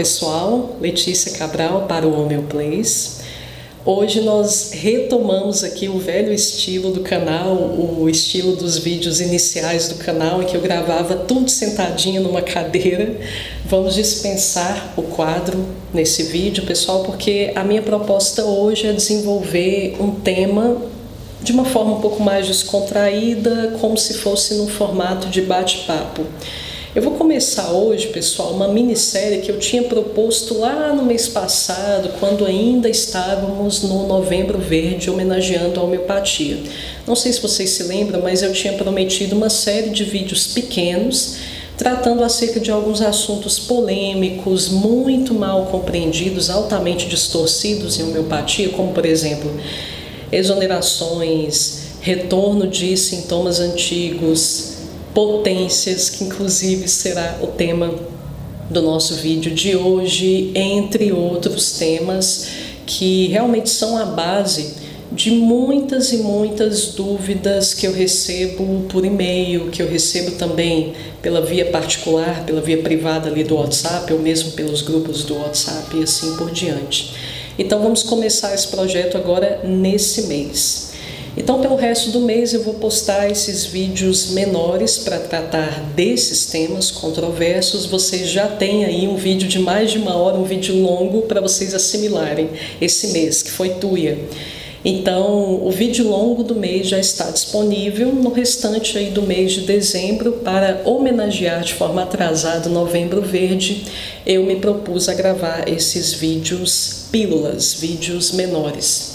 pessoal, Letícia Cabral para o Homeoplace. Hoje nós retomamos aqui o velho estilo do canal, o estilo dos vídeos iniciais do canal, em que eu gravava tudo sentadinha numa cadeira. Vamos dispensar o quadro nesse vídeo, pessoal, porque a minha proposta hoje é desenvolver um tema de uma forma um pouco mais descontraída, como se fosse num formato de bate-papo. Eu vou começar hoje, pessoal, uma minissérie que eu tinha proposto lá no mês passado, quando ainda estávamos no Novembro Verde, homenageando a homeopatia. Não sei se vocês se lembram, mas eu tinha prometido uma série de vídeos pequenos, tratando acerca de alguns assuntos polêmicos, muito mal compreendidos, altamente distorcidos em homeopatia, como, por exemplo, exonerações, retorno de sintomas antigos, potências, que inclusive será o tema do nosso vídeo de hoje, entre outros temas que realmente são a base de muitas e muitas dúvidas que eu recebo por e-mail, que eu recebo também pela via particular, pela via privada ali do WhatsApp, ou mesmo pelos grupos do WhatsApp e assim por diante. Então vamos começar esse projeto agora nesse mês. Então, pelo resto do mês eu vou postar esses vídeos menores para tratar desses temas controversos. Vocês já têm aí um vídeo de mais de uma hora, um vídeo longo para vocês assimilarem esse mês, que foi Tuia. Então, o vídeo longo do mês já está disponível. No restante aí do mês de dezembro, para homenagear de forma atrasada o Novembro Verde, eu me propus a gravar esses vídeos pílulas, vídeos menores.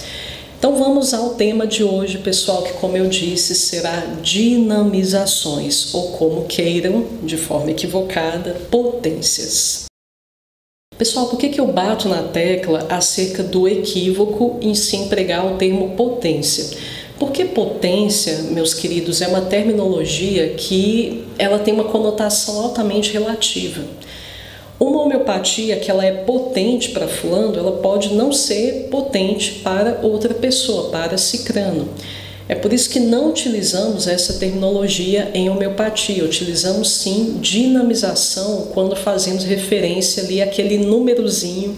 Então vamos ao tema de hoje, pessoal, que, como eu disse, será dinamizações, ou como queiram, de forma equivocada, potências. Pessoal, por que eu bato na tecla acerca do equívoco em se empregar o termo potência? Porque potência, meus queridos, é uma terminologia que ela tem uma conotação altamente relativa. Uma homeopatia que ela é potente para fulano, ela pode não ser potente para outra pessoa, para cicrano. É por isso que não utilizamos essa terminologia em homeopatia. Utilizamos sim dinamização quando fazemos referência ali àquele númerozinho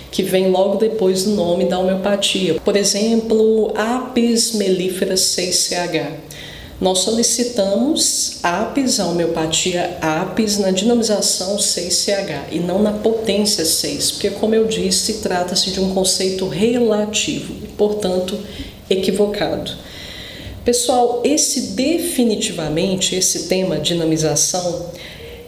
que vem logo depois do nome da homeopatia. Por exemplo, Apis mellifera 6CH. Nós solicitamos Apis, a homeopatia Apis, na dinamização 6CH e não na potência 6, porque, como eu disse, trata-se de um conceito relativo e, portanto, equivocado. Pessoal, definitivamente, esse tema dinamização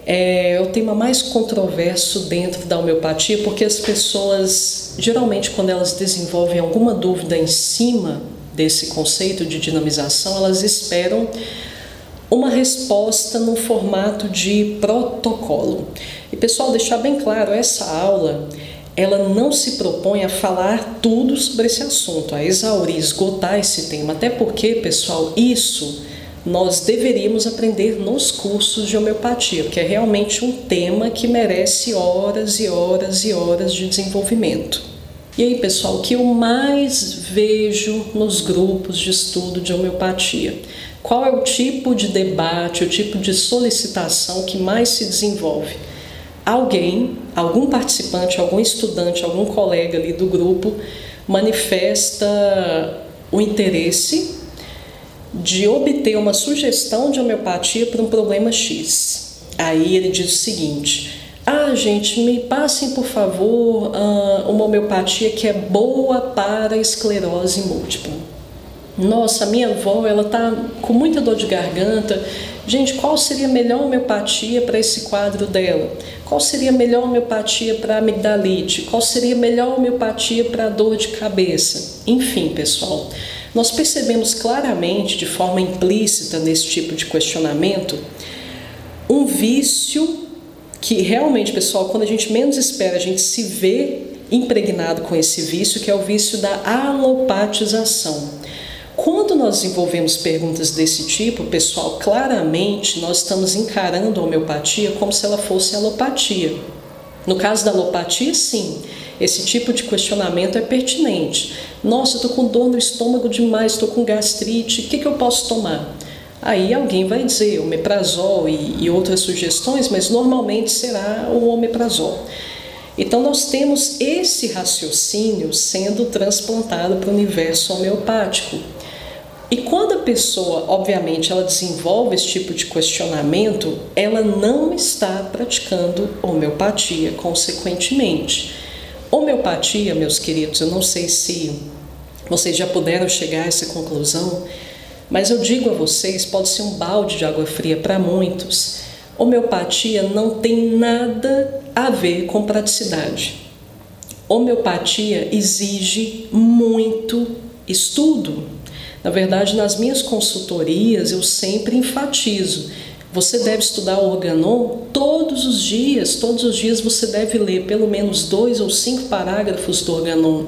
é o tema mais controverso dentro da homeopatia, porque as pessoas, geralmente, quando elas desenvolvem alguma dúvida em cima desse conceito de dinamização, elas esperam uma resposta no formato de protocolo. E, pessoal, deixar bem claro, essa aula, ela não se propõe a falar tudo sobre esse assunto, a exaurir, esgotar esse tema, até porque, pessoal, isso nós deveríamos aprender nos cursos de homeopatia, porque é realmente um tema que merece horas e horas e horas de desenvolvimento. E aí, pessoal, o que eu mais vejo nos grupos de estudo de homeopatia? Qual é o tipo de debate, o tipo de solicitação que mais se desenvolve? Algum participante, algum estudante, algum colega ali do grupo manifesta o interesse de obter uma sugestão de homeopatia para um problema X. Aí ele diz o seguinte: gente, me passem, por favor, uma homeopatia que é boa para esclerose múltipla. Nossa, minha avó, ela tá com muita dor de garganta. Gente, qual seria a melhor homeopatia para esse quadro dela? Qual seria a melhor homeopatia para amigdalite? Qual seria a melhor homeopatia para dor de cabeça? Enfim, pessoal, nós percebemos claramente, de forma implícita nesse tipo de questionamento, um vício que realmente, pessoal, quando a gente menos espera, a gente se vê impregnado com esse vício, que é o vício da alopatização. Quando nós desenvolvemos perguntas desse tipo, pessoal, claramente nós estamos encarando a homeopatia como se ela fosse alopatia. No caso da alopatia, sim, esse tipo de questionamento é pertinente. Nossa, eu estou com dor no estômago demais, estou com gastrite, o que eu posso tomar? Aí alguém vai dizer omeprazol e outras sugestões, mas normalmente será o omeprazol. Então nós temos esse raciocínio sendo transplantado para o universo homeopático. E quando a pessoa, obviamente, ela desenvolve esse tipo de questionamento, ela não está praticando homeopatia, consequentemente. Homeopatia, meus queridos, eu não sei se vocês já puderam chegar a essa conclusão, mas eu digo a vocês, pode ser um balde de água fria para muitos. Homeopatia não tem nada a ver com praticidade. Homeopatia exige muito estudo. Na verdade, nas minhas consultorias, eu sempre enfatizo. Você deve estudar o Organon todos os dias você deve ler pelo menos 2 ou 5 parágrafos do Organon.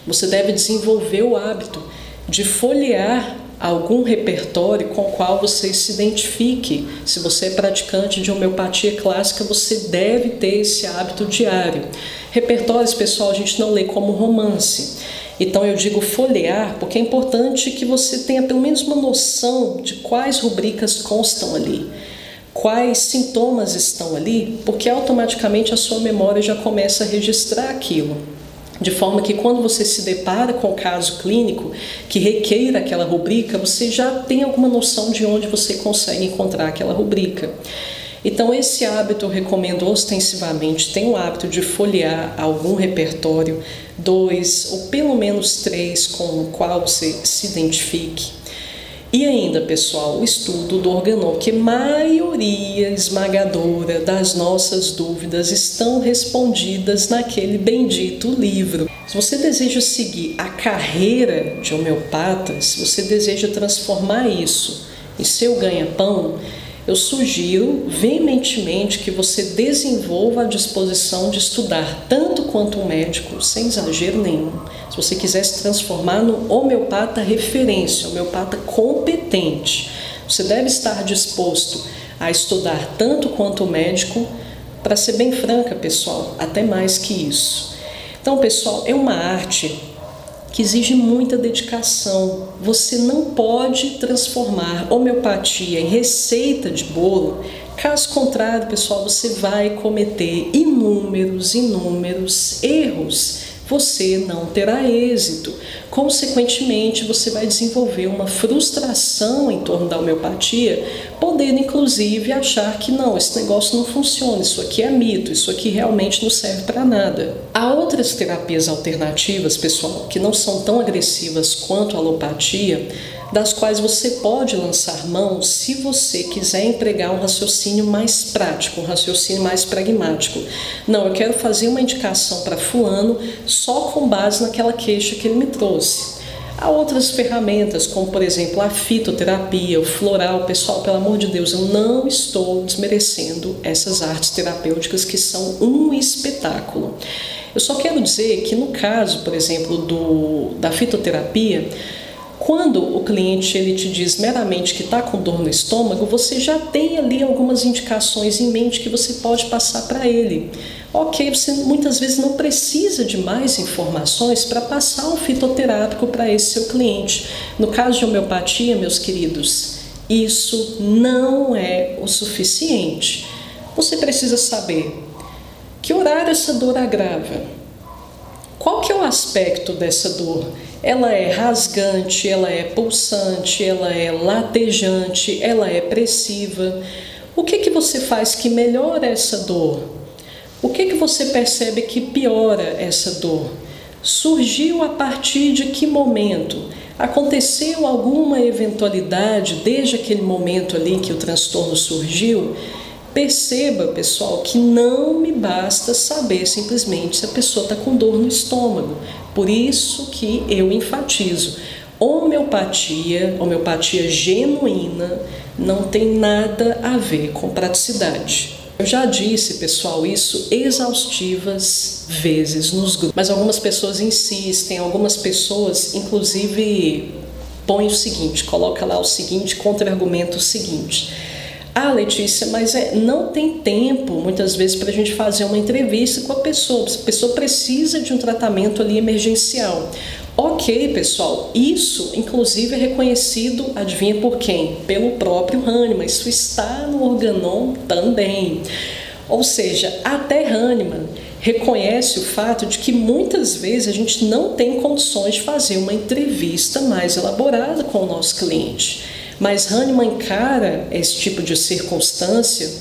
Você deve desenvolver o hábito de folhear algum repertório com o qual você se identifique. Se você é praticante de homeopatia clássica, você deve ter esse hábito diário. Repertórios, pessoal, a gente não lê como romance. Então eu digo folhear porque é importante que você tenha pelo menos uma noção de quais rubricas constam ali, quais sintomas estão ali, porque automaticamente a sua memória já começa a registrar aquilo. De forma que quando você se depara com o caso clínico que requeira aquela rubrica, você já tem alguma noção de onde você consegue encontrar aquela rubrica. Então esse hábito eu recomendo ostensivamente, tenha o hábito de folhear algum repertório, 2 ou pelo menos 3 com o qual você se identifique. E ainda, pessoal, o estudo do Organon, que maioria esmagadora das nossas dúvidas estão respondidas naquele bendito livro. Se você deseja seguir a carreira de homeopata, se você deseja transformar isso em seu ganha-pão, eu sugiro veementemente que você desenvolva a disposição de estudar tanto quanto um médico, sem exagero nenhum. Se você quiser se transformar no homeopata referência, homeopata competente, você deve estar disposto a estudar tanto quanto o médico, para ser bem franca, pessoal, até mais que isso. Então, pessoal, é uma arte que exige muita dedicação. Você não pode transformar homeopatia em receita de bolo. Caso contrário, pessoal, você vai cometer inúmeros erros. Você não terá êxito. Consequentemente, você vai desenvolver uma frustração em torno da homeopatia, podendo inclusive achar que não, esse negócio não funciona, isso aqui é mito, isso aqui realmente não serve para nada. Há outras terapias alternativas, pessoal, que não são tão agressivas quanto a alopatia, das quais você pode lançar mão se você quiser empregar um raciocínio mais prático, um raciocínio mais pragmático. Não, eu quero fazer uma indicação para fulano só com base naquela queixa que ele me trouxe. Há outras ferramentas, como por exemplo a fitoterapia, o floral. Pessoal, pelo amor de Deus, eu não estou desmerecendo essas artes terapêuticas que são um espetáculo. Eu só quero dizer que no caso, por exemplo, da fitoterapia, quando o cliente ele te diz meramente que está com dor no estômago, você já tem ali algumas indicações em mente que você pode passar para ele. Ok, você muitas vezes não precisa de mais informações para passar um fitoterápico para esse seu cliente. No caso de homeopatia, meus queridos, isso não é o suficiente. Você precisa saber que horário essa dor agrava. Qual que é o aspecto dessa dor? Ela é rasgante, ela é pulsante, ela é latejante, ela é pressiva. O que você faz que melhora essa dor? O que você percebe que piora essa dor? Surgiu a partir de que momento? Aconteceu alguma eventualidade desde aquele momento ali que o transtorno surgiu? Perceba, pessoal, que não me basta saber simplesmente se a pessoa está com dor no estômago. Por isso que eu enfatizo, homeopatia genuína, não tem nada a ver com praticidade. Eu já disse, pessoal, isso exaustivas vezes nos grupos, mas algumas pessoas insistem, algumas pessoas inclusive põem o seguinte, coloca lá o seguinte, contra-argumento o seguinte: ah, Letícia, mas não tem tempo, muitas vezes, para a gente fazer uma entrevista com a pessoa precisa de um tratamento ali emergencial. Ok, pessoal, isso inclusive é reconhecido, adivinha por quem? Pelo próprio Hahnemann, isso está no Organon também. Ou seja, até Hahnemann reconhece o fato de que muitas vezes a gente não tem condições de fazer uma entrevista mais elaborada com o nosso cliente. Mas Hahnemann encara esse tipo de circunstância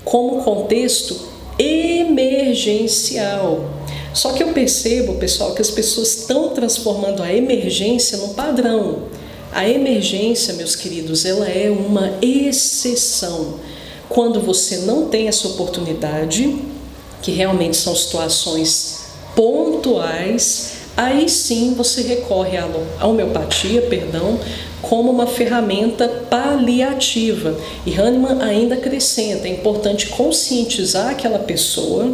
como contexto emergencial. Só que eu percebo, pessoal, que as pessoas estão transformando a emergência num padrão. A emergência, meus queridos, ela é uma exceção. Quando você não tem essa oportunidade, que realmente são situações pontuais, aí sim você recorre à homeopatia, como uma ferramenta paliativa. E Hahnemann ainda acrescenta, é importante conscientizar aquela pessoa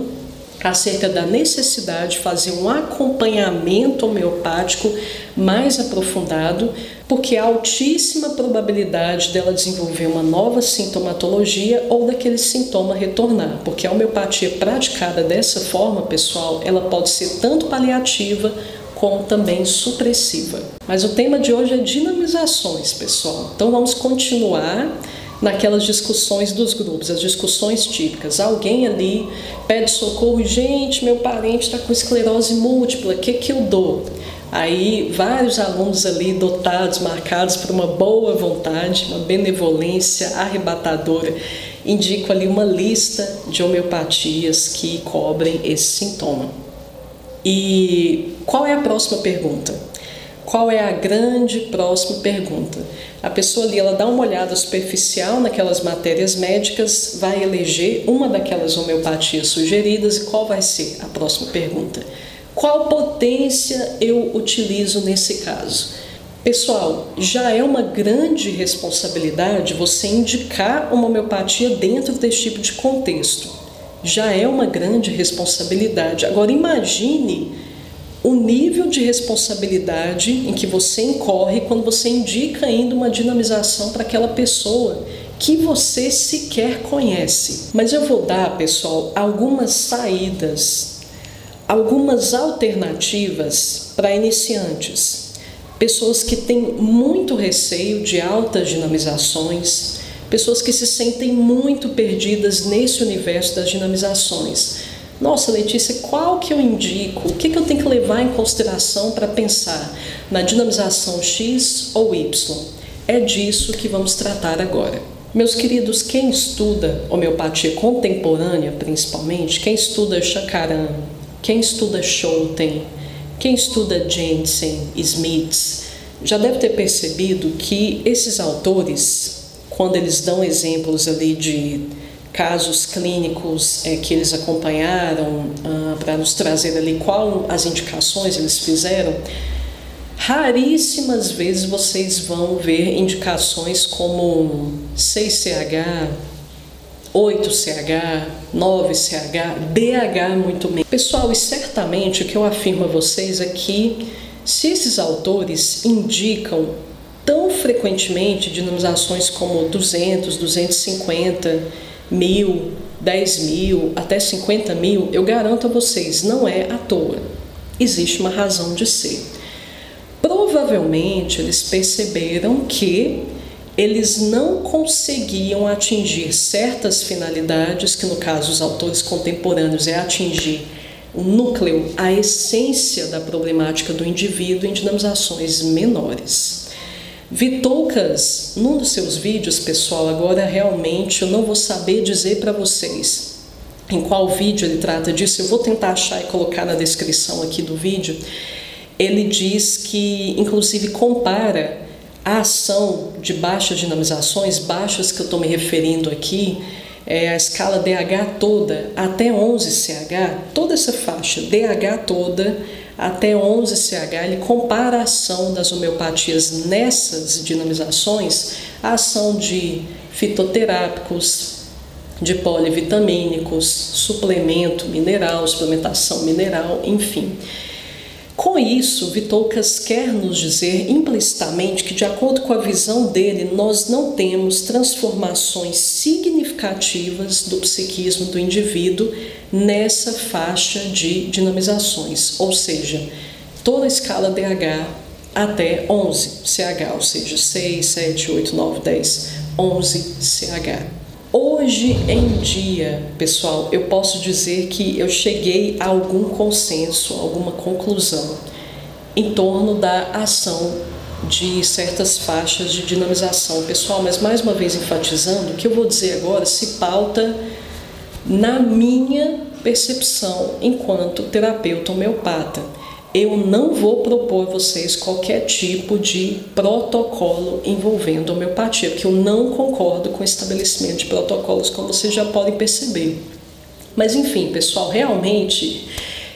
acerca da necessidade de fazer um acompanhamento homeopático mais aprofundado, porque há altíssima probabilidade dela desenvolver uma nova sintomatologia ou daquele sintoma retornar, porque a homeopatia praticada dessa forma, pessoal, ela pode ser tanto paliativa como também supressiva. Mas o tema de hoje é dinamizações, pessoal. Então vamos continuar naquelas discussões dos grupos, as discussões típicas. Alguém ali pede socorro, gente, meu parente está com esclerose múltipla, o que eu dou? Aí vários alunos ali dotados, marcados por uma boa vontade, uma benevolência arrebatadora, indicam ali uma lista de homeopatias que cobrem esse sintoma. E qual é a próxima pergunta? Qual é a grande próxima pergunta? A pessoa ali, ela dá uma olhada superficial naquelas matérias médicas, vai eleger uma daquelas homeopatias sugeridas e qual vai ser a próxima pergunta? Qual potência eu utilizo nesse caso? Pessoal, já é uma grande responsabilidade você indicar uma homeopatia dentro desse tipo de contexto. Já é uma grande responsabilidade. Agora imagine o nível de responsabilidade em que você incorre quando você indica ainda uma dinamização para aquela pessoa que você sequer conhece. Mas eu vou dar, pessoal, algumas saídas, algumas alternativas para iniciantes, pessoas que têm muito receio de altas dinamizações, pessoas que se sentem muito perdidas nesse universo das dinamizações. Nossa, Letícia, qual que eu indico? O que eu tenho que levar em consideração para pensar na dinamização X ou Y? É disso que vamos tratar agora. Meus queridos, quem estuda homeopatia contemporânea, principalmente, quem estuda Chakaran, quem estuda Schouten, quem estuda Jensen, Smith, já deve ter percebido que esses autores, quando eles dão exemplos ali de casos clínicos que eles acompanharam para nos trazer ali qual as indicações eles fizeram, raríssimas vezes vocês vão ver indicações como 6CH, 8CH, 9CH, DH muito menos. Pessoal, e certamente o que eu afirmo a vocês é que se esses autores indicam tão frequentemente dinamizações como 200, 250, 1.000, 10.000, até 50.000, eu garanto a vocês, não é à toa. Existe uma razão de ser. Provavelmente eles perceberam que eles não conseguiam atingir certas finalidades, que no caso os autores contemporâneos é atingir o núcleo, a essência da problemática do indivíduo em dinamizações menores. Vitoukas, num dos seus vídeos, pessoal, agora realmente eu não vou saber dizer para vocês em qual vídeo ele trata disso, eu vou tentar achar e colocar na descrição aqui do vídeo. Ele diz que, inclusive, compara a ação de baixas dinamizações, baixas que eu estou me referindo aqui, a escala DH toda até 11CH, toda essa faixa DH toda até 11CH, ele compara a ação das homeopatias nessas dinamizações, a ação de fitoterápicos, de polivitamínicos, suplemento mineral, suplementação mineral, enfim. Com isso, Vitoukas quer nos dizer implicitamente que, de acordo com a visão dele, nós não temos transformações significativas do psiquismo do indivíduo nessa faixa de dinamizações, ou seja, toda a escala DH até 11CH, ou seja, 6, 7, 8, 9, 10, 11CH. Hoje em dia, pessoal, eu posso dizer que eu cheguei a algum consenso, alguma conclusão em torno da ação de certas faixas de dinamização, pessoal, mas mais uma vez enfatizando, o que eu vou dizer agora se pauta na minha percepção enquanto terapeuta homeopata. Eu não vou propor a vocês qualquer tipo de protocolo envolvendo homeopatia, porque eu não concordo com o estabelecimento de protocolos, como vocês já podem perceber. Mas enfim, pessoal, realmente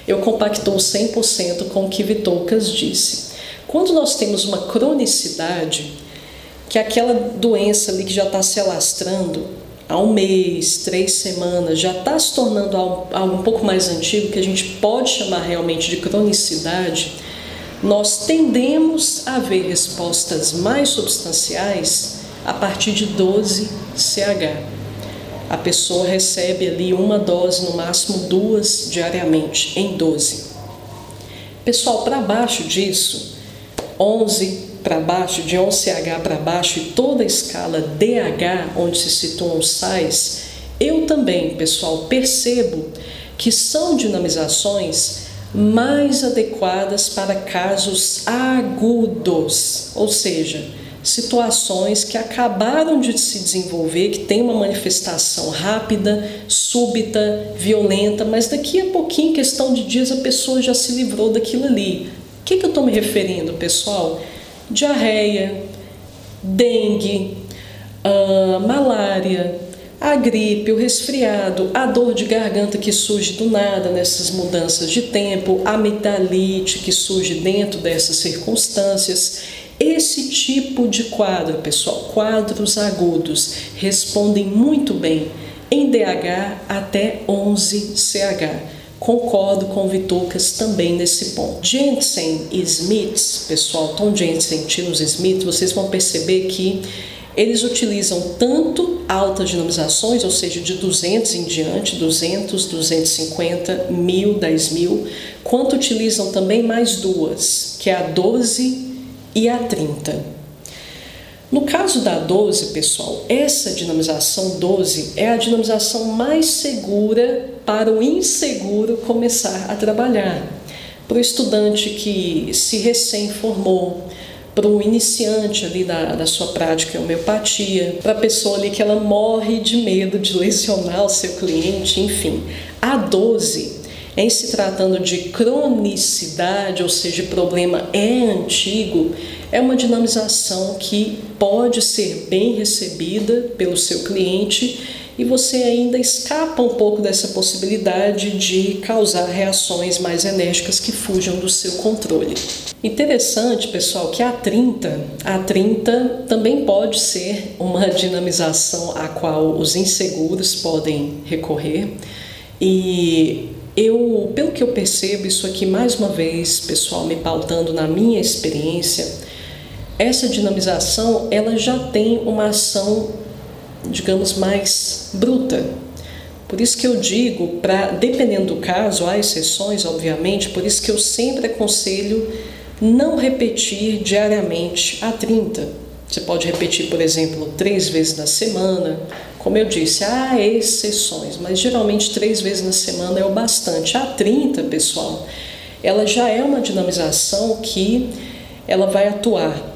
eu compactuo 100% com o que Vitoucas disse. Quando nós temos uma cronicidade, que é aquela doença ali que já está se alastrando há um mês, 3 semanas, já está se tornando algo um pouco mais antigo, que a gente pode chamar realmente de cronicidade, nós tendemos a ver respostas mais substanciais a partir de 12-CH. A pessoa recebe ali uma dose, no máximo 2 diariamente, em 12. Pessoal, para baixo disso, 11 para baixo, de 11CH para baixo e toda a escala DH, onde se situam os sais, eu também, pessoal, percebo que são dinamizações mais adequadas para casos agudos, ou seja, situações que acabaram de se desenvolver, que tem uma manifestação rápida, súbita, violenta, mas daqui a pouquinho, em questão de dias, a pessoa já se livrou daquilo ali. O que eu estou me referindo, pessoal? Diarreia, dengue, malária, a gripe, o resfriado, a dor de garganta que surge do nada nessas mudanças de tempo, a amigdalite que surge dentro dessas circunstâncias. Esse tipo de quadro, pessoal, quadros agudos, respondem muito bem em DH até 11CH. Concordo com Vitoucas também nesse ponto. Jensen e Smith, pessoal, Tom Jensen e Tino Smith, vocês vão perceber que eles utilizam tanto altas dinamizações, ou seja, de 200 em diante, 200, 250, 1000, 10.000, quanto utilizam também mais duas, que é a 12 e a 30. No caso da 12, pessoal, essa dinamização 12 é a dinamização mais segura para o inseguro começar a trabalhar. Para o estudante que se recém-formou, para o iniciante ali da sua prática em homeopatia, para a pessoa ali que ela morre de medo de lesionar o seu cliente, enfim. A 12, em se tratando de cronicidade, ou seja, o problema é antigo, é uma dinamização que pode ser bem recebida pelo seu cliente e você ainda escapa um pouco dessa possibilidade de causar reações mais enérgicas que fujam do seu controle. Interessante, pessoal, que a 30 também pode ser uma dinamização a qual os inseguros podem recorrer e pelo que eu percebo, isso aqui mais uma vez, pessoal, me pautando na minha experiência, essa dinamização ela já tem uma ação, digamos, mais bruta. Por isso que eu digo, dependendo do caso, há exceções, obviamente, por isso que eu sempre aconselho não repetir diariamente a 30. Você pode repetir, por exemplo, 3 vezes na semana. Como eu disse, há exceções, mas geralmente 3 vezes na semana é o bastante. A 30, pessoal, ela já é uma dinamização que ela vai atuar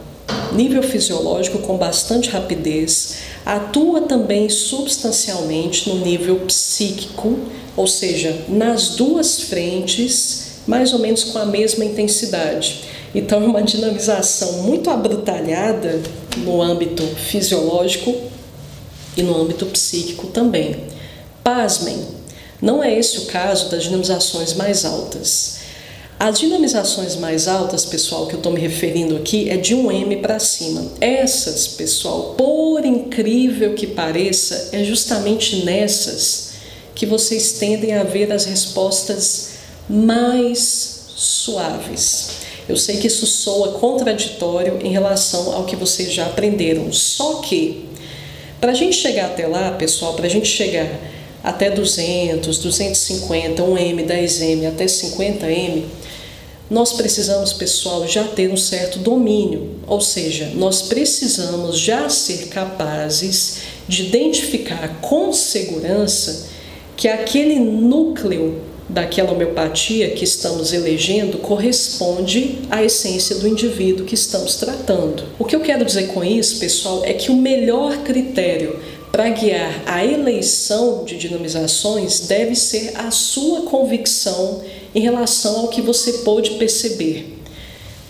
nível fisiológico com bastante rapidez, atua também substancialmente no nível psíquico, ou seja, nas duas frentes, mais ou menos com a mesma intensidade. Então é uma dinamização muito abrutalhada no âmbito fisiológico e no âmbito psíquico também. Pasmem, não é esse o caso das dinamizações mais altas. As dinamizações mais altas, pessoal, que eu estou me referindo aqui, é de 1M para cima. Essas, pessoal, por incrível que pareça, é justamente nessas que vocês tendem a ver as respostas mais suaves. Eu sei que isso soa contraditório em relação ao que vocês já aprenderam, só que, para a gente chegar até lá, pessoal, para a gente chegar até 200, 250, 1M, 10M, até 50M, nós precisamos, pessoal, já ter um certo domínio, ou seja, nós precisamos já ser capazes de identificar com segurança que aquele núcleo daquela homeopatia que estamos elegendo corresponde à essência do indivíduo que estamos tratando. O que eu quero dizer com isso, pessoal, é que o melhor critério para guiar a eleição de dinamizações deve ser a sua convicção em relação ao que você pôde perceber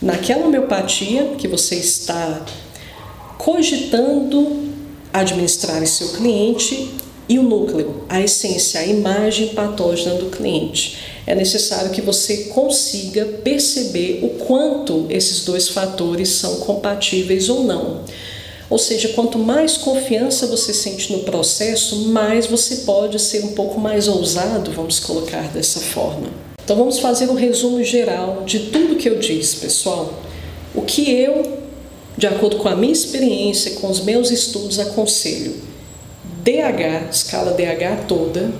naquela homeopatia que você está cogitando administrar em seu cliente e o núcleo, a essência, a imagem patógena do cliente. É necessário que você consiga perceber o quanto esses dois fatores são compatíveis ou não. Ou seja, quanto mais confiança você sente no processo, mais você pode ser um pouco mais ousado, vamos colocar dessa forma. Então vamos fazer um resumo geral de tudo que eu disse, pessoal. O que eu, de acordo com a minha experiência, com os meus estudos, aconselho. DH, escala DH toda,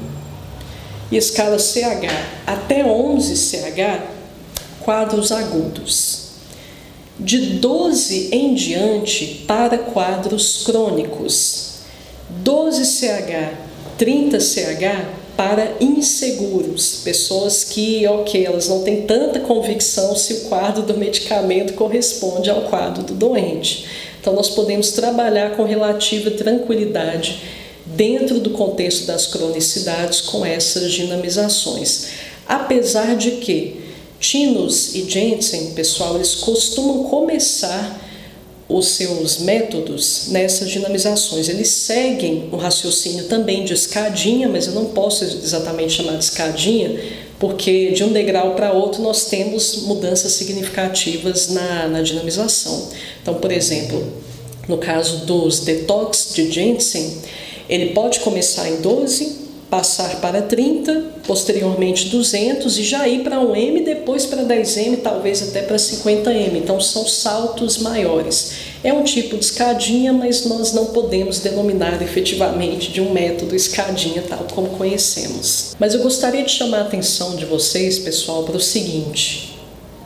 e escala CH até 11 CH, quadros agudos. De 12 em diante para quadros crônicos. 12 CH, 30 CH para inseguros, pessoas que, elas não têm tanta convicção se o quadro do medicamento corresponde ao quadro do doente. Então nós podemos trabalhar com relativa tranquilidade dentro do contexto das cronicidades com essas dinamizações. Apesar de que Thinus e Jensen, pessoal, eles costumam começar os seus métodos nessas dinamizações. Eles seguem um raciocínio também de escadinha, mas eu não posso exatamente chamar de escadinha, porque de um degrau para outro nós temos mudanças significativas na dinamização. Então, por exemplo, no caso dos detox de Jensen, ele pode começar em 12, passar para 30, posteriormente 200 e já ir para 1M, depois para 10M, talvez até para 50M. Então são saltos maiores. É um tipo de escadinha, mas nós não podemos denominar efetivamente de um método escadinha tal como conhecemos. Mas eu gostaria de chamar a atenção de vocês, pessoal, para o seguinte: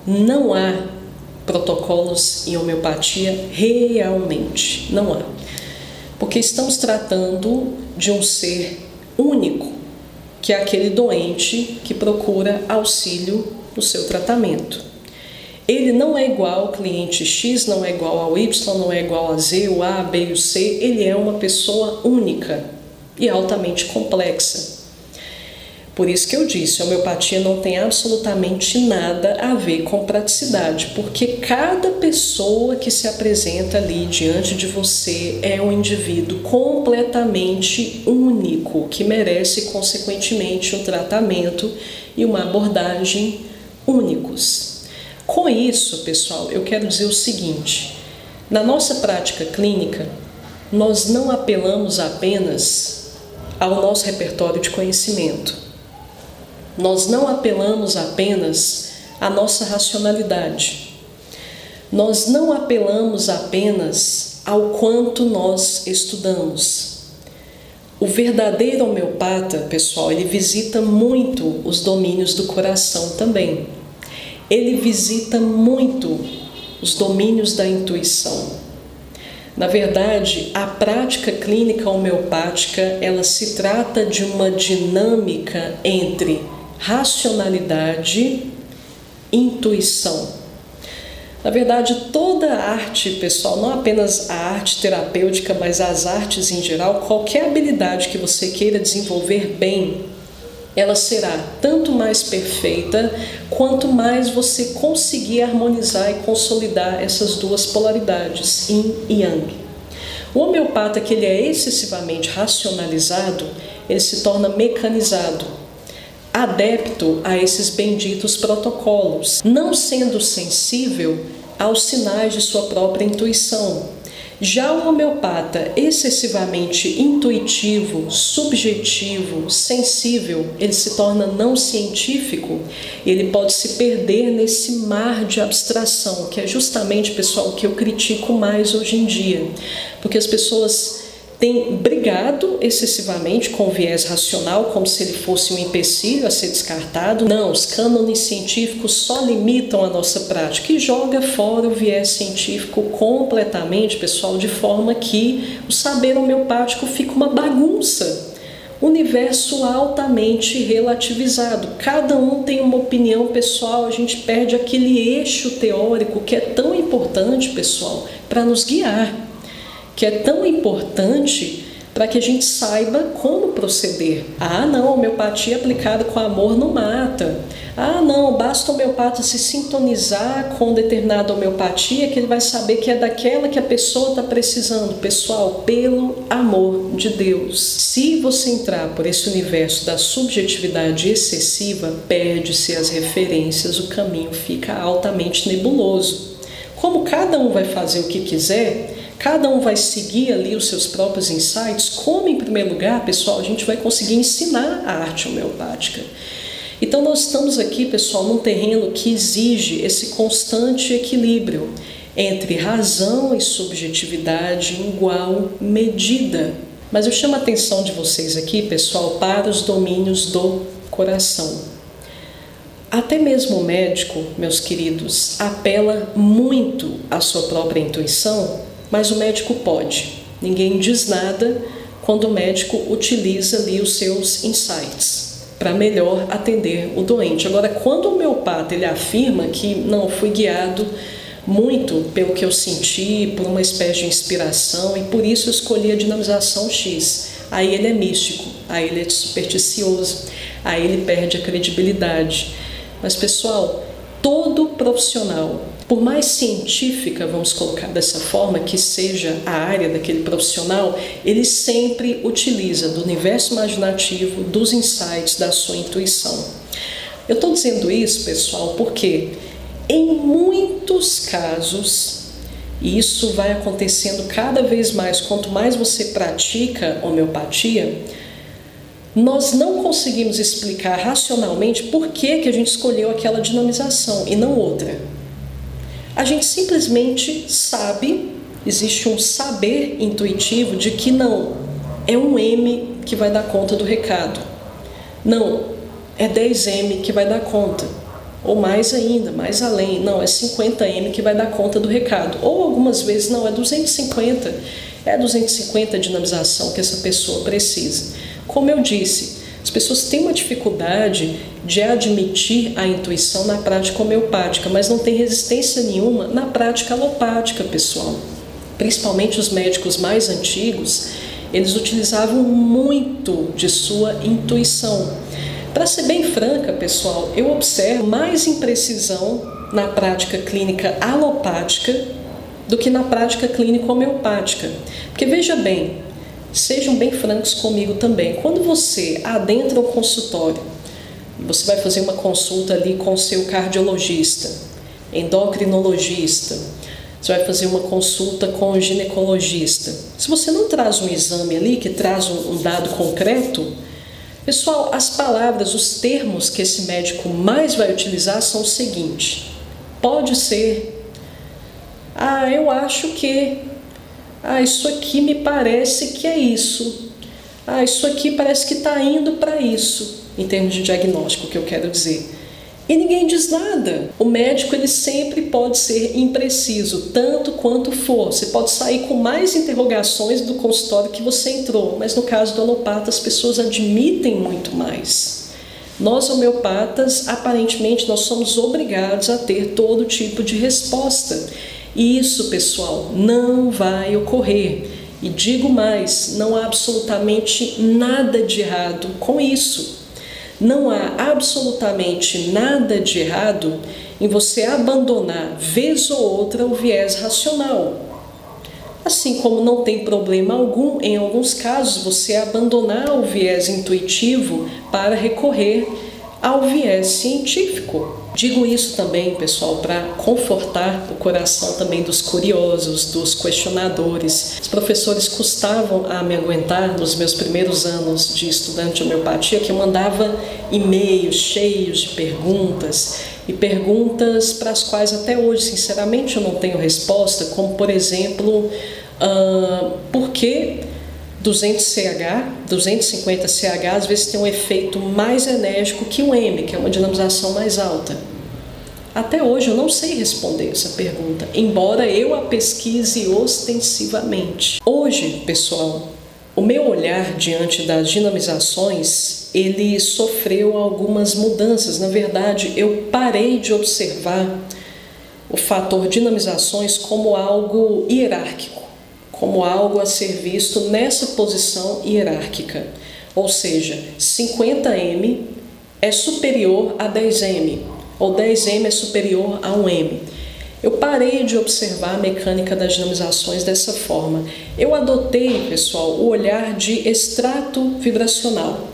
não há protocolos em homeopatia realmente, não há. Porque estamos tratando de um ser único, que é aquele doente que procura auxílio no seu tratamento. Ele não é igual ao cliente X, não é igual ao Y, não é igual a Z, o A, B e o C. Ele é uma pessoa única e altamente complexa. Por isso que eu disse, a homeopatia não tem absolutamente nada a ver com praticidade, porque cada pessoa que se apresenta ali diante de você é um indivíduo completamente único, que merece, consequentemente, um tratamento e uma abordagem únicos. Com isso, pessoal, eu quero dizer o seguinte: na nossa prática clínica, nós não apelamos apenas ao nosso repertório de conhecimento. Nós não apelamos apenas à nossa racionalidade. Nós não apelamos apenas ao quanto nós estudamos. O verdadeiro homeopata, pessoal, ele visita muito os domínios do coração também. Ele visita muito os domínios da intuição. Na verdade, a prática clínica homeopática, ela se trata de uma dinâmica entre racionalidade e intuição. Na verdade, toda a arte, pessoal, não apenas a arte terapêutica, mas as artes em geral, qualquer habilidade que você queira desenvolver bem, ela será tanto mais perfeita, quanto mais você conseguir harmonizar e consolidar essas duas polaridades, Yin e Yang. O homeopata, que ele é excessivamente racionalizado, ele se torna mecanizado, adepto a esses benditos protocolos, não sendo sensível aos sinais de sua própria intuição. Já o homeopata excessivamente intuitivo, subjetivo, sensível, ele se torna não científico e ele pode se perder nesse mar de abstração, que é justamente, pessoal, o que eu critico mais hoje em dia, porque as pessoas tem brigado excessivamente com o viés racional, como se ele fosse um empecilho a ser descartado. Não, os cânones científicos só limitam a nossa prática e joga fora o viés científico completamente, pessoal, de forma que o saber homeopático fica uma bagunça. Universo altamente relativizado. Cada um tem uma opinião pessoal, a gente perde aquele eixo teórico que é tão importante, pessoal, para nos guiar, que é tão importante para que a gente saiba como proceder. Ah, não, a homeopatia aplicada com amor não mata. Ah, não, basta o homeopata se sintonizar com determinada homeopatia que ele vai saber que é daquela que a pessoa está precisando. Pessoal, pelo amor de Deus, se você entrar por esse universo da subjetividade excessiva, perde-se as referências, o caminho fica altamente nebuloso. Como cada um vai fazer o que quiser, cada um vai seguir ali os seus próprios insights, como em primeiro lugar, pessoal, a gente vai conseguir ensinar a arte homeopática. Então nós estamos aqui, pessoal, num terreno que exige esse constante equilíbrio entre razão e subjetividade em igual medida. Mas eu chamo a atenção de vocês aqui, pessoal, para os domínios do coração. Até mesmo o médico, meus queridos, apela muito à sua própria intuição, mas o médico pode. Ninguém diz nada quando o médico utiliza ali os seus insights para melhor atender o doente. Agora, quando o homeopata ele afirma que não, fui guiado muito pelo que eu senti, por uma espécie de inspiração e por isso eu escolhi a dinamização X, aí ele é místico, aí ele é supersticioso, aí ele perde a credibilidade. Mas, pessoal, todo profissional, por mais científica, vamos colocar dessa forma, que seja a área daquele profissional, ele sempre utiliza do universo imaginativo, dos insights, da sua intuição. Eu estou dizendo isso, pessoal, porque em muitos casos, e isso vai acontecendo cada vez mais, quanto mais você pratica homeopatia, nós não conseguimos explicar racionalmente por que a gente escolheu aquela dinamização e não outra. A gente simplesmente sabe, existe um saber intuitivo de que não, é um M que vai dar conta do recado. Não, é 10M que vai dar conta. Ou mais ainda, mais além, não, é 50M que vai dar conta do recado. Ou algumas vezes, não, é 250, é a 250 dinamização que essa pessoa precisa. Como eu disse, as pessoas têm uma dificuldade de admitir a intuição na prática homeopática, mas não tem resistência nenhuma na prática alopática, pessoal. Principalmente os médicos mais antigos, eles utilizavam muito de sua intuição. Para ser bem franca, pessoal, eu observo mais imprecisão na prática clínica alopática do que na prática clínica homeopática. Porque veja bem, sejam bem francos comigo também. Quando você adentra o consultório, você vai fazer uma consulta ali com o seu cardiologista, endocrinologista, você vai fazer uma consulta com o ginecologista. Se você não traz um exame ali, que traz um dado concreto, pessoal, as palavras, os termos que esse médico mais vai utilizar são o seguinte: pode ser, eu acho que, isso aqui me parece que é isso. Isso aqui parece que está indo para isso, em termos de diagnóstico, que eu quero dizer. E ninguém diz nada. O médico, ele sempre pode ser impreciso, tanto quanto for. Você pode sair com mais interrogações do consultório que você entrou, mas no caso do alopata, as pessoas admitem muito mais. Nós, homeopatas, aparentemente, nós somos obrigados a ter todo tipo de resposta. E isso, pessoal, não vai ocorrer. E digo mais, não há absolutamente nada de errado com isso. Não há absolutamente nada de errado em você abandonar, vez ou outra, o viés racional. Assim como não tem problema algum, em alguns casos, você abandonar o viés intuitivo para recorrer ao viés científico. Digo isso também, pessoal, para confortar o coração também dos curiosos, dos questionadores. Os professores custavam a me aguentar nos meus primeiros anos de estudante de homeopatia, que eu mandava e-mails cheios de perguntas, e perguntas para as quais até hoje, sinceramente, eu não tenho resposta, como, por exemplo, por que 200CH, 250CH, às vezes tem um efeito mais enérgico que um M, que é uma dinamização mais alta? Até hoje eu não sei responder essa pergunta, embora eu a pesquise ostensivamente. Hoje, pessoal, o meu olhar diante das dinamizações, ele sofreu algumas mudanças. Na verdade, eu parei de observar o fator dinamizações como algo hierárquico, como algo a ser visto nessa posição hierárquica. Ou seja, 50M é superior a 10M, ou 10M é superior a 1M. Eu parei de observar a mecânica das dinamizações dessa forma. Eu adotei, pessoal, o olhar de extrato vibracional.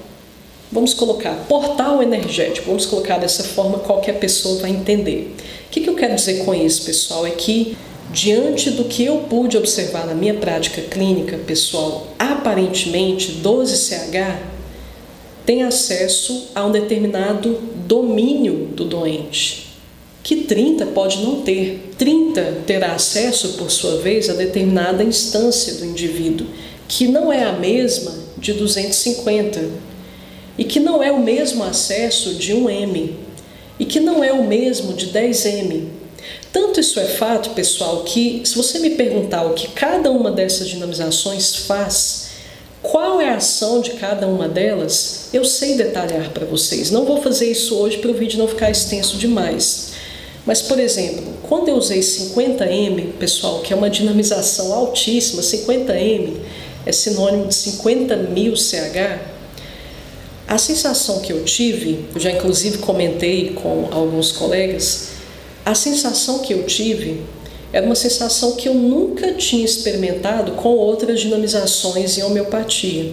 Vamos colocar portal energético, vamos colocar dessa forma, qualquer pessoa vai entender. O que eu quero dizer com isso, pessoal? É que, diante do que eu pude observar na minha prática clínica, pessoal, aparentemente 12CH tem acesso a um determinado domínio do doente, que 30 pode não ter. 30 terá acesso, por sua vez, a determinada instância do indivíduo, que não é a mesma de 250, e que não é o mesmo acesso de 1M, e que não é o mesmo de 10M. Tanto isso é fato, pessoal, que se você me perguntar o que cada uma dessas dinamizações faz, qual é a ação de cada uma delas, eu sei detalhar para vocês. Não vou fazer isso hoje para o vídeo não ficar extenso demais. Mas, por exemplo, quando eu usei 50M, pessoal, que é uma dinamização altíssima, 50M é sinônimo de 50.000 CH, a sensação que eu tive, eu já inclusive comentei com alguns colegas, a sensação que eu tive era uma sensação que eu nunca tinha experimentado com outras dinamizações em homeopatia.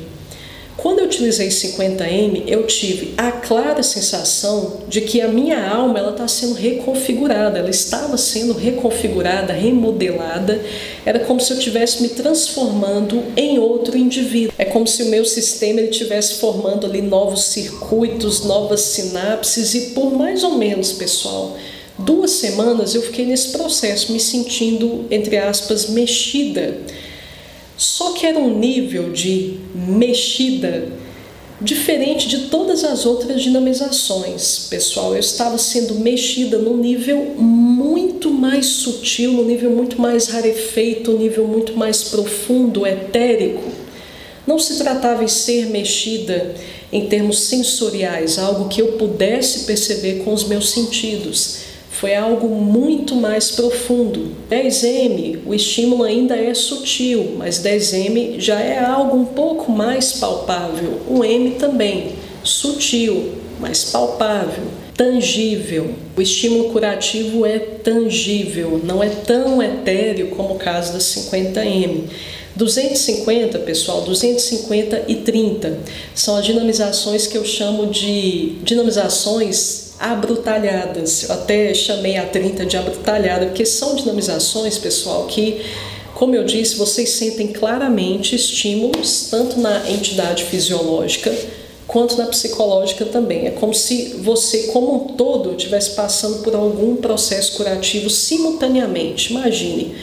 Quando eu utilizei 50M, eu tive a clara sensação de que a minha alma está sendo reconfigurada, ela estava sendo reconfigurada, remodelada, era como se eu estivesse me transformando em outro indivíduo. É como se o meu sistema estivesse formando ali novos circuitos, novas sinapses e por mais ou menos, pessoal, 2 semanas eu fiquei nesse processo, me sentindo, entre aspas, mexida. Só que era um nível de mexida diferente de todas as outras dinamizações, pessoal. Eu estava sendo mexida num nível muito mais sutil, num nível muito mais rarefeito, um nível muito mais profundo, etérico. Não se tratava em ser mexida em termos sensoriais, algo que eu pudesse perceber com os meus sentidos. Foi algo muito mais profundo. 10M, o estímulo ainda é sutil, mas 10M já é algo um pouco mais palpável. O M também, sutil, mas palpável, tangível. O estímulo curativo é tangível, não é tão etéreo como o caso da 50M. 250, pessoal, 250 e 30 são as dinamizações que eu chamo de dinamizações abrutalhadas. Eu até chamei a 30 de abrutalhada, porque são dinamizações, pessoal, que, como eu disse, vocês sentem claramente estímulos, tanto na entidade fisiológica quanto na psicológica também. É como se você, como um todo, estivesse passando por algum processo curativo simultaneamente. Imagine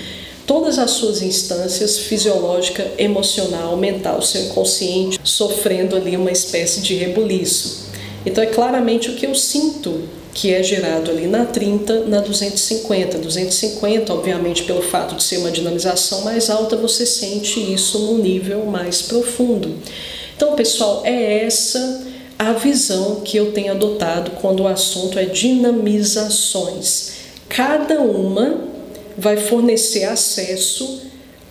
todas as suas instâncias fisiológica, emocional, mental, seu inconsciente, sofrendo ali uma espécie de rebuliço. Então é claramente o que eu sinto que é gerado ali na 30, na 250. 250, obviamente, pelo fato de ser uma dinamização mais alta, você sente isso num nível mais profundo. Então, pessoal, é essa a visão que eu tenho adotado quando o assunto é dinamizações. Cada uma vai fornecer acesso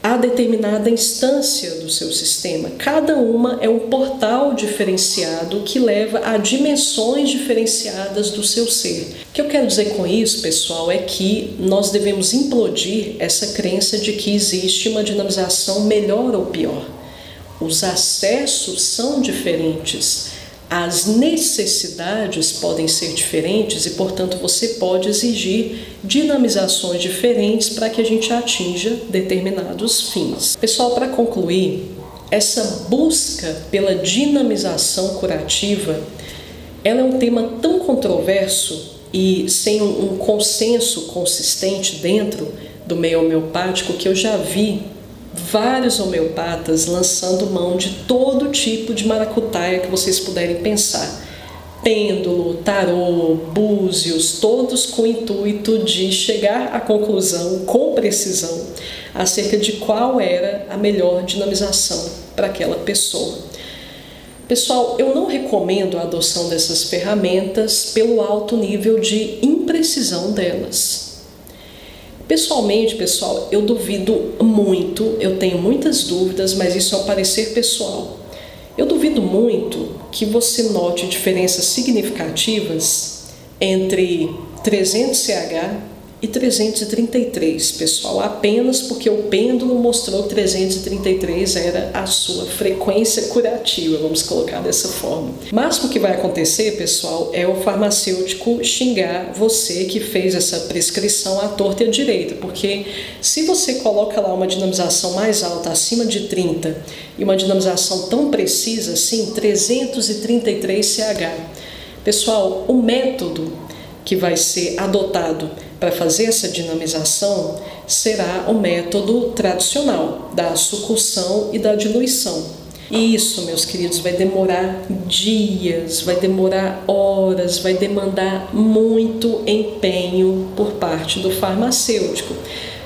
a determinada instância do seu sistema. Cada uma é um portal diferenciado que leva a dimensões diferenciadas do seu ser. O que eu quero dizer com isso, pessoal, é que nós devemos implodir essa crença de que existe uma dinamização melhor ou pior. Os acessos são diferentes, as necessidades podem ser diferentes e, portanto, você pode exigir dinamizações diferentes para que a gente atinja determinados fins. Pessoal, para concluir, essa busca pela dinamização curativa, ela é um tema tão controverso e sem um consenso consistente dentro do meio homeopático que eu já vi vários homeopatas lançando mão de todo tipo de maracutaia que vocês puderem pensar. Pêndulo, tarô, búzios, todos com o intuito de chegar à conclusão com precisão acerca de qual era a melhor dinamização para aquela pessoa. Pessoal, eu não recomendo a adoção dessas ferramentas pelo alto nível de imprecisão delas. Pessoalmente, pessoal, eu duvido muito, eu tenho muitas dúvidas, mas isso é um parecer pessoal. Eu duvido muito que você note diferenças significativas entre 300CH e 333, pessoal, apenas porque o pêndulo mostrou que 333 era a sua frequência curativa, vamos colocar dessa forma. O máximo que vai acontecer, pessoal, é o farmacêutico xingar você que fez essa prescrição à torta e à direita, porque se você coloca lá uma dinamização mais alta, acima de 30, e uma dinamização tão precisa assim, 333CH, pessoal, o método que vai ser adotado para fazer essa dinamização será o método tradicional da sucção e da diluição. E isso, meus queridos, vai demorar dias, vai demorar horas, vai demandar muito empenho por parte do farmacêutico.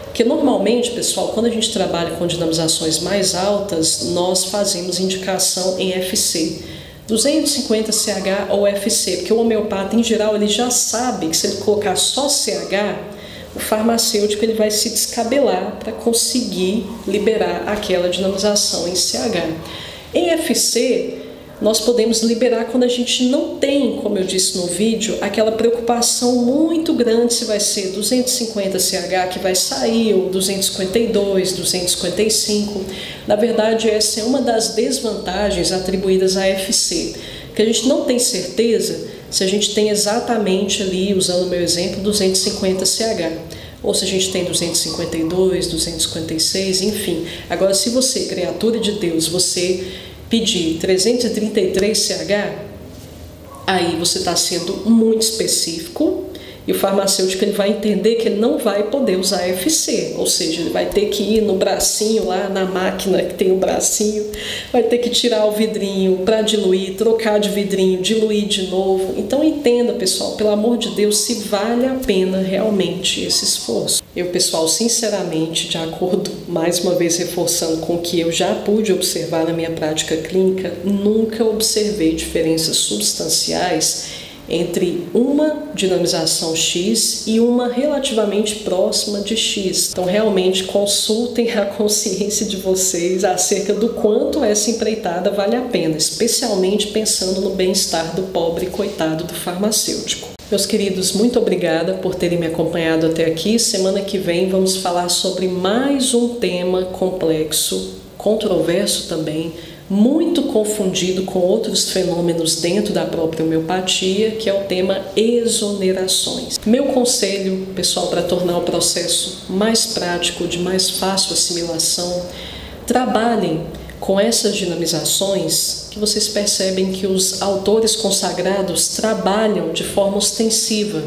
Porque normalmente, pessoal, quando a gente trabalha com dinamizações mais altas, nós fazemos indicação em FC. 250CH ou FC, porque o homeopata em geral ele já sabe que se ele colocar só CH, o farmacêutico ele vai se descabelar para conseguir liberar aquela dinamização em CH. Em FC, nós podemos liberar quando a gente não tem, como eu disse no vídeo, aquela preocupação muito grande se vai ser 250CH que vai sair, ou 252, 255. Na verdade, essa é uma das desvantagens atribuídas à FC, que a gente não tem certeza se a gente tem exatamente ali, usando o meu exemplo, 250CH. Ou se a gente tem 252, 256, enfim. Agora, se você, criatura de Deus, você pedir 333CH, aí você está sendo muito específico e o farmacêutico ele vai entender que ele não vai poder usar FC, ou seja, ele vai ter que ir no bracinho lá, na máquina que tem o bracinho, vai ter que tirar o vidrinho para diluir, trocar de vidrinho, diluir de novo. Então entenda, pessoal, pelo amor de Deus, se vale a pena realmente esse esforço. Eu, pessoal, sinceramente, de acordo, mais uma vez reforçando com o que eu já pude observar na minha prática clínica, nunca observei diferenças substanciais entre uma dinamização X e uma relativamente próxima de X. Então, realmente, consultem a consciência de vocês acerca do quanto essa empreitada vale a pena, especialmente pensando no bem-estar do pobre coitado do farmacêutico. Meus queridos, muito obrigada por terem me acompanhado até aqui. Semana que vem vamos falar sobre mais um tema complexo, controverso também, muito confundido com outros fenômenos dentro da própria homeopatia, que é o tema exonerações. Meu conselho, pessoal, para tornar o processo mais prático, de mais fácil assimilação, trabalhem com essas dinamizações que vocês percebem que os autores consagrados trabalham de forma ostensiva.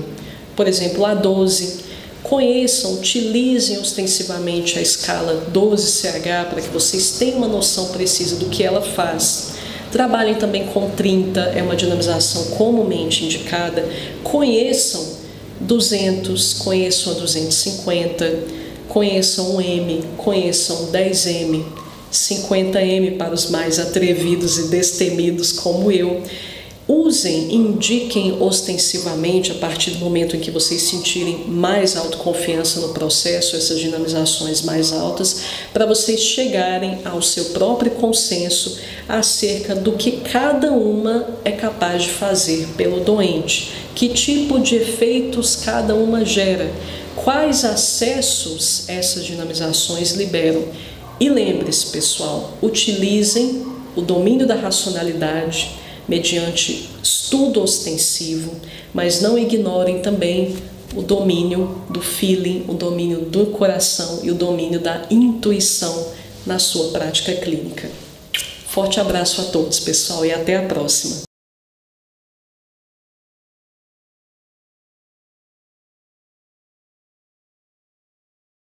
Por exemplo, a 12. Conheçam, utilizem ostensivamente a escala 12CH para que vocês tenham uma noção precisa do que ela faz. Trabalhem também com 30, é uma dinamização comumente indicada. Conheçam 200, conheçam a 250, conheçam o M, conheçam o 10M, 50M para os mais atrevidos e destemidos como eu. Usem, indiquem ostensivamente a partir do momento em que vocês sentirem mais autoconfiança no processo, essas dinamizações mais altas, para vocês chegarem ao seu próprio consenso acerca do que cada uma é capaz de fazer pelo doente, que tipo de efeitos cada uma gera, quais acessos essas dinamizações liberam. E lembre-se, pessoal, utilizem o domínio da racionalidade mediante estudo ostensivo, mas não ignorem também o domínio do feeling, o domínio do coração e o domínio da intuição na sua prática clínica. Forte abraço a todos, pessoal, e até a próxima!